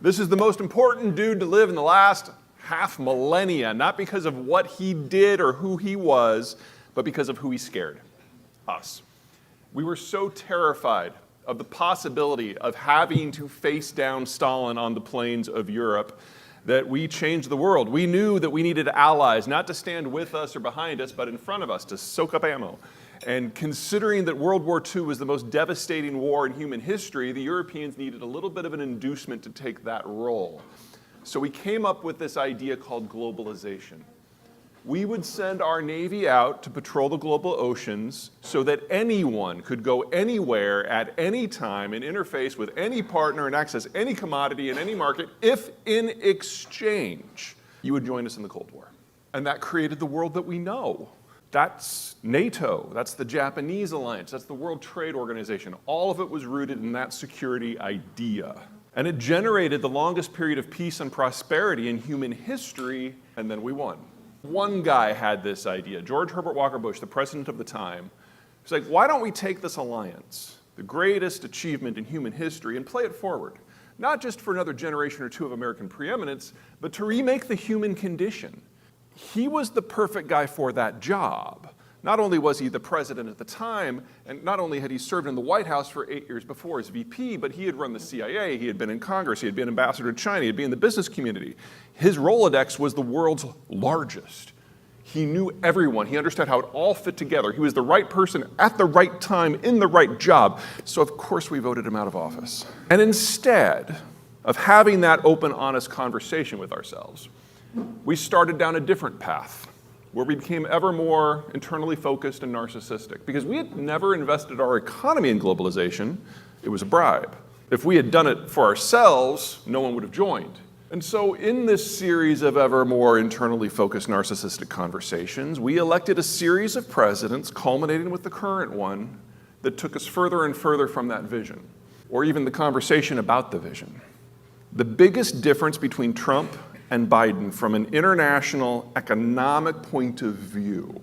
This is the most important dude to live in the last half millennia, not because of what he did or who he was, but because of who he scared, us. We were so terrified of the possibility of having to face down Stalin on the plains of Europe that we changed the world. We knew that we needed allies, not to stand with us or behind us, but in front of us to soak up ammo. And considering that World War II was the most devastating war in human history, the Europeans needed a little bit of an inducement to take that role. So we came up with this idea called globalization. We would send our Navy out to patrol the global oceans so that anyone could go anywhere at any time and interface with any partner and access any commodity in any market if in exchange you would join us in the Cold War. And that created the world that we know. That's NATO, that's the Japanese alliance, that's the World Trade Organization. All of it was rooted in that security idea. And it generated the longest period of peace and prosperity in human history, and then we won. One guy had this idea, George Herbert Walker Bush, the president of the time. He's like, why don't we take this alliance, the greatest achievement in human history, and play it forward? Not just for another generation or two of American preeminence, but to remake the human condition. He was the perfect guy for that job. Not only was he the president at the time, and not only had he served in the White House for 8 years before as VP, but he had run the CIA, he had been in Congress, he had been ambassador to China, he had been in the business community. His Rolodex was the world's largest. He knew everyone, he understood how it all fit together. He was the right person at the right time in the right job. So of course we voted him out of office. And instead of having that open, honest conversation with ourselves, we started down a different path, where we became ever more internally focused and narcissistic. Because we had never invested our economy in globalization, it was a bribe. If we had done it for ourselves, no one would have joined. And so in this series of ever more internally focused narcissistic conversations, we elected a series of presidents, culminating with the current one, that took us further and further from that vision, or even the conversation about the vision. The biggest difference between Trump and Biden from an international economic point of view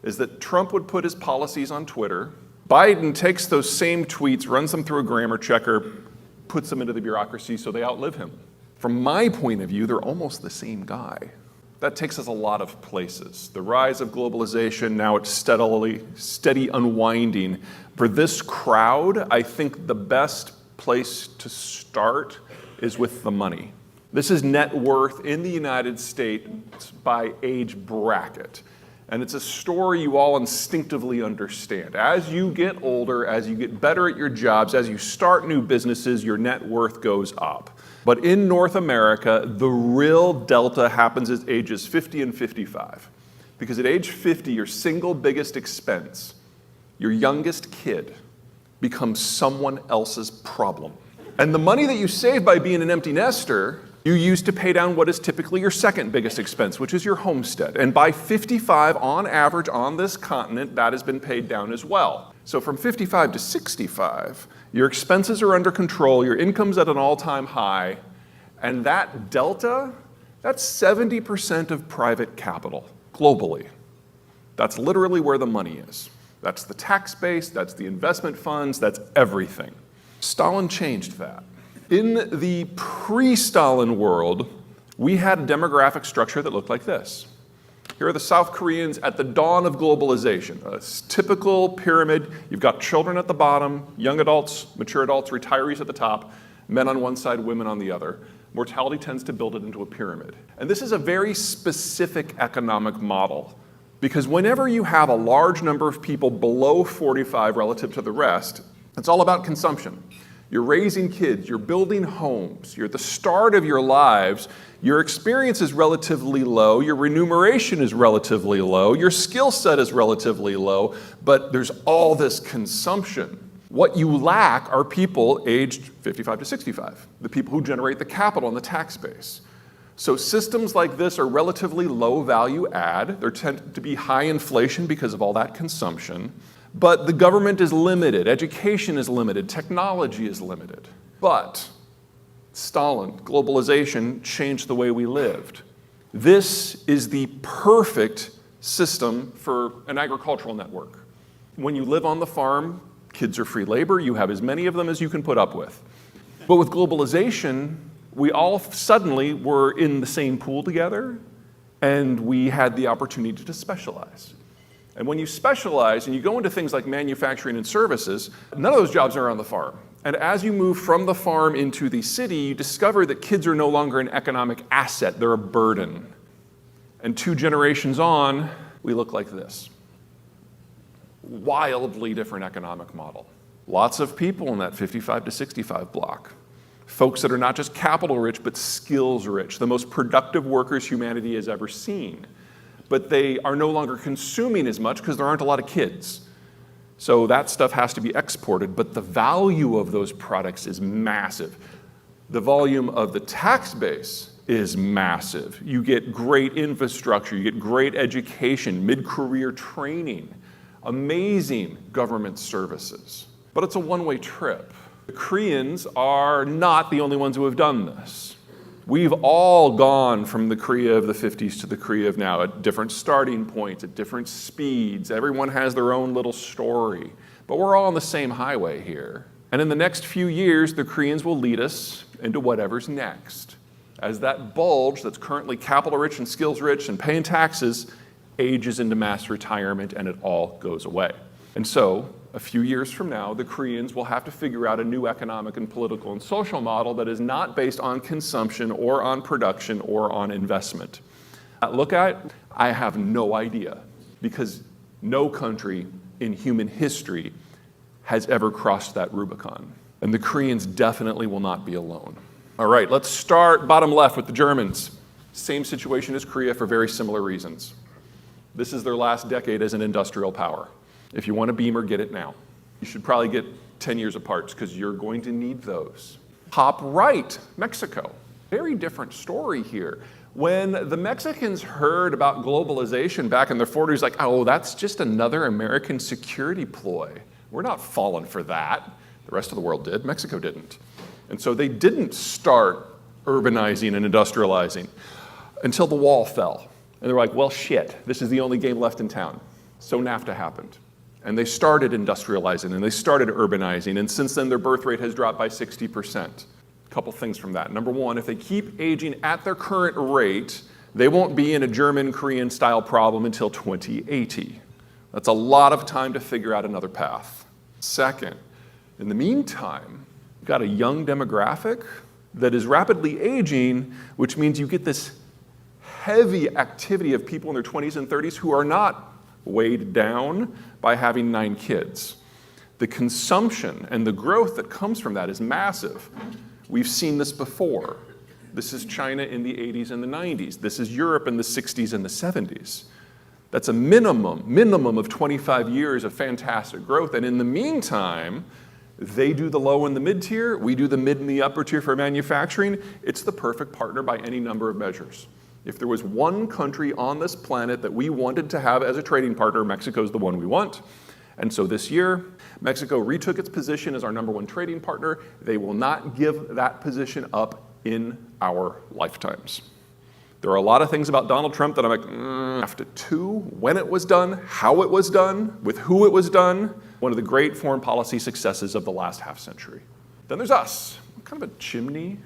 is that Trump would put his policies on Twitter. Biden takes those same tweets, runs them through a grammar checker, puts them into the bureaucracy so they outlive him. From my point of view, they're almost the same guy. That takes us a lot of places. The rise of globalization, now it's steady unwinding. For this crowd, I think the best place to start is with the money. This is net worth in the United States by age bracket. And it's a story you all instinctively understand. As you get older, as you get better at your jobs, as you start new businesses, your net worth goes up. But in North America, the real delta happens at ages 50 and 55. Because at age 50, your single biggest expense, your youngest kid, becomes someone else's problem. And the money that you save by being an empty nester, you use to pay down what is typically your second biggest expense, which is your homestead. And by 55, on average, on this continent, that has been paid down as well. So from 55 to 65, your expenses are under control, your income's at an all-time high, and that delta, that's 70% of private capital globally. That's literally where the money is. That's the tax base, that's the investment funds, that's everything. Stalin changed that. In the pre-Stalin world, we had a demographic structure that looked like this. Here are the South Koreans at the dawn of globalization. A typical pyramid. You've got children at the bottom, young adults, mature adults, retirees at the top, men on one side, women on the other. Mortality tends to build it into a pyramid. And this is a very specific economic model, because whenever you have a large number of people below 45 relative to the rest, it's all about consumption. You're raising kids, you're building homes, you're at the start of your lives, your experience is relatively low, your remuneration is relatively low, your skill set is relatively low, but there's all this consumption. What you lack are people aged 55 to 65, the people who generate the capital and the tax base. So systems like this are relatively low value add. There tend to be high inflation because of all that consumption. But the government is limited, education is limited, technology is limited. But Stalin, globalization, changed the way we lived. This is the perfect system for an agricultural network. When you live on the farm, kids are free labor, you have as many of them as you can put up with. But with globalization, we all suddenly were in the same pool together, and we had the opportunity to specialize. And when you specialize and you go into things like manufacturing and services, none of those jobs are on the farm. And as you move from the farm into the city, you discover that kids are no longer an economic asset, they're a burden. And 2 generations on, we look like this. Wildly different economic model. Lots of people in that 55 to 65 block. Folks that are not just capital rich, but skills rich, the most productive workers humanity has ever seen. But they are no longer consuming as much because there aren't a lot of kids. So that stuff has to be exported, but the value of those products is massive. The volume of the tax base is massive. You get great infrastructure, you get great education, mid-career training, amazing government services. But it's a one-way trip. The Koreans are not the only ones who have done this. We've all gone from the Korea of the 50s to the Korea of now at different starting points, at different speeds. Everyone has their own little story, but we're all on the same highway here. And in the next few years, the Koreans will lead us into whatever's next. As that bulge that's currently capital rich and skills rich and paying taxes ages into mass retirement and it all goes away. And so, a few years from now, the Koreans will have to figure out a new economic and political and social model that is not based on consumption or on production or on investment. Look at it, I have no idea, because no country in human history has ever crossed that Rubicon. And the Koreans definitely will not be alone. All right, let's start bottom left with the Germans. Same situation as Korea for very similar reasons. This is their last decade as an industrial power. If you want a Beamer, get it now. You should probably get 10 years of parts because you're going to need those. Top right, Mexico. Very different story here. When the Mexicans heard about globalization back in their 40s, like, oh, that's just another American security ploy. We're not falling for that. The rest of the world did, Mexico didn't. And so they didn't start urbanizing and industrializing until the wall fell. And they're like, well, shit, this is the only game left in town. So NAFTA happened. And they started industrializing and they started urbanizing. And since then, their birth rate has dropped by 60%. A couple things from that. Number one, if they keep aging at their current rate, they won't be in a German-Korean style problem until 2080. That's a lot of time to figure out another path. Second, in the meantime, you've got a young demographic that is rapidly aging, which means you get this heavy activity of people in their 20s and 30s who are not weighed down by having 9 kids. The consumption and the growth that comes from that is massive. We've seen this before. This is China in the 80s and the 90s. This is Europe in the 60s and the 70s. That's a minimum of 25 years of fantastic growth. And in the meantime, they do the low and the mid tier, we do the mid and the upper tier for manufacturing. It's the perfect partner by any number of measures. If there was one country on this planet that we wanted to have as a trading partner, Mexico's the one we want. And so this year, Mexico retook its position as our #1 trading partner. They will not give that position up in our lifetimes. There are a lot of things about Donald Trump that I'm like, after 2, when it was done, how it was done, with who it was done, one of the great foreign policy successes of the last half century. Then there's us, kind of a chimney.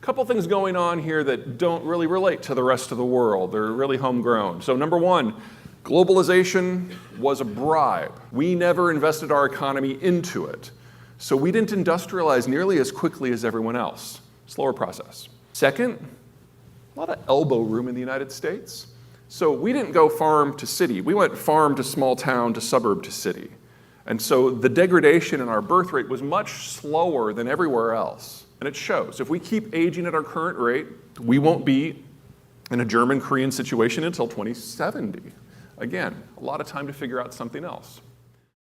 Couple things going on here that don't really relate to the rest of the world. They're really homegrown. So number one, globalization was a bribe. We never invested our economy into it. So we didn't industrialize nearly as quickly as everyone else. Slower process. Second, a lot of elbow room in the United States. So we didn't go farm to city. We went farm to small town to suburb to city. And so the degradation in our birth rate was much slower than everywhere else. And it shows. If we keep aging at our current rate, we won't be in a German-Korean situation until 2070. Again, a lot of time to figure out something else.